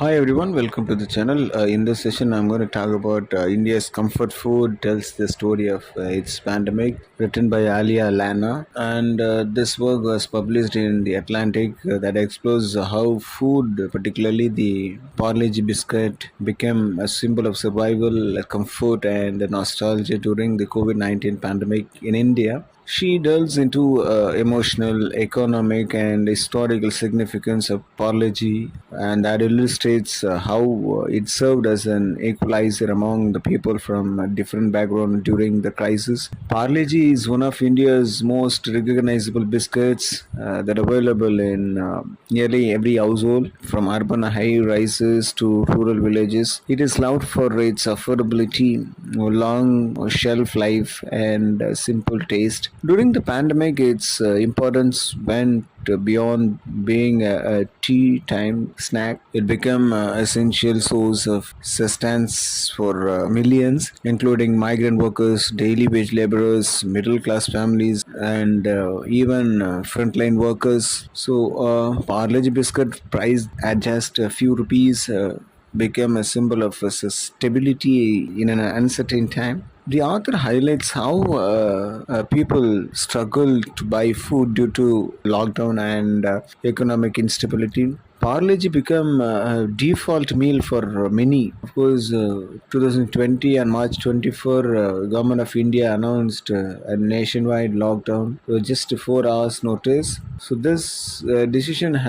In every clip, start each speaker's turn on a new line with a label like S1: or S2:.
S1: Hi everyone, welcome to the channel. In this session, I'm going to talk about India's comfort food tells the story of its pandemic, written by Alia Lana. And this work was published in the Atlantic that explores how food, particularly the Parle-G biscuit, became a symbol of survival, comfort, and nostalgia during the COVID-19 pandemic in India. She delves into emotional, economic, and historical significance of Parle-G, and that illustrates how it served as an equalizer among the people from a different background during the crisis. Parle-G is one of India's most recognizable biscuits that are available in nearly every household, from urban high-rises to rural villages. It is loved for its affordability, long shelf life, and simple taste. During the pandemic, its importance went beyond being a tea time snack. It became an essential source of sustenance for millions, including migrant workers, daily wage laborers, middle class families, and even frontline workers. So, Parle-G biscuit priced at just a few rupees became a symbol of stability in an uncertain time. The author highlights how people struggle to buy food due to lockdown and economic instability. Parle-G became a default meal for many. Of course, 2020 and March 24, Government of India announced a nationwide lockdown with just 4 hours notice. So this decision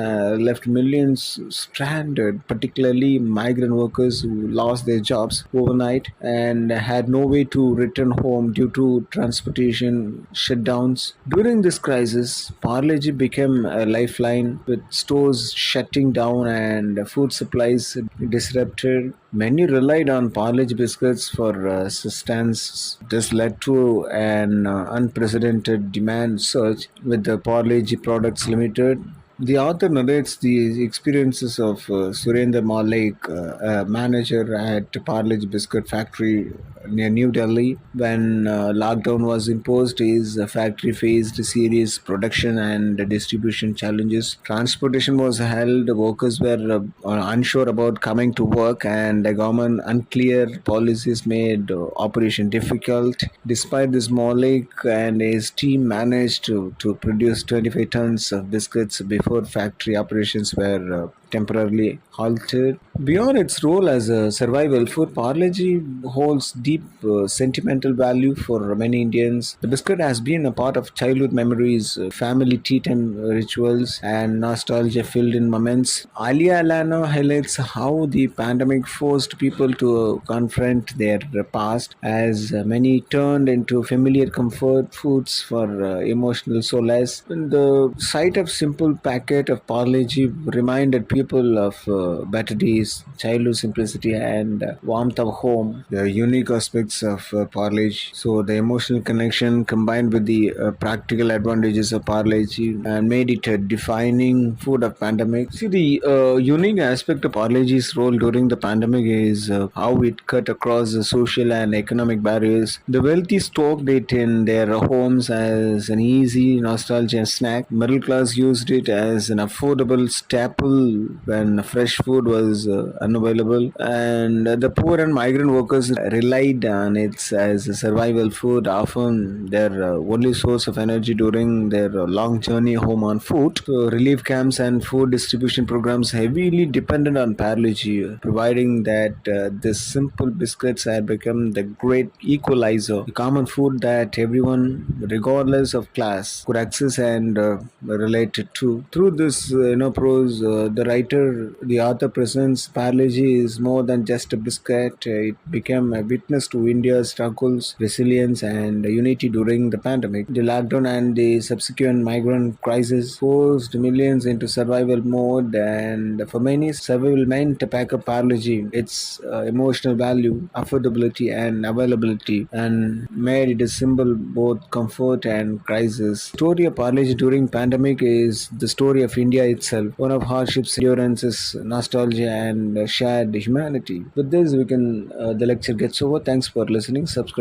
S1: left millions stranded, particularly migrant workers who lost their jobs overnight and had no way to return home due to transportation shutdowns. During this crisis, Parle-G became a lifeline with stores shutting down and food supplies disrupted. Many relied on Parle-G biscuits for sustenance. This led to an unprecedented demand surge with the Parle-G products limited. The author narrates the experiences of Surendra Malik, a manager at Parle-G Biscuit Factory near New Delhi. When lockdown was imposed, his factory faced serious production and distribution challenges. Transportation was held, workers were unsure about coming to work, and the government unclear policies made operation difficult. Despite this, Malik and his team managed to produce 25 tons of biscuits before factory operations were temporarily halted. Beyond its role as a survival food, Parle-G holds deep sentimental value for many Indians. The biscuit has been a part of childhood memories, family tea time rituals, and nostalgia-filled in moments. Alia Alana highlights how the pandemic forced people to confront their past, as many turned into familiar comfort foods for emotional solace. And the sight of simple packet of Parle-G reminded people of better days, childhood simplicity, and warmth of home, the unique aspects of Parle-G. So the emotional connection combined with the practical advantages of Parle-G and made it a defining food of pandemic. See, the unique aspect of Parle-G's role during the pandemic is how it cut across the social and economic barriers. The wealthy stocked it in their homes as an easy nostalgia snack. Middle class used it as an affordable staple when fresh food was unavailable, and the poor and migrant workers relied on it as a survival food, often their only source of energy during their long journey home on foot. So relief camps and food distribution programs heavily depended on Parle-G, providing that this simple biscuits had become the great equalizer, the common food that everyone, regardless of class, could access and relate to. Through this, prose, the author presents Parle-G is more than just a biscuit. It became a witness to India's struggles, resilience, and unity during the pandemic. The lockdown and the subsequent migrant crisis forced millions into survival mode, and for many, survival meant a pack of Parle-G. Its emotional value, affordability, and availability, and made it a symbol both comfort and crisis. The story of Parle-G during pandemic is the story of India itself, one of hardships, endurances, nostalgia, and shared humanity. With this, we can the lecture gets over. Thanks for listening. Subscribe.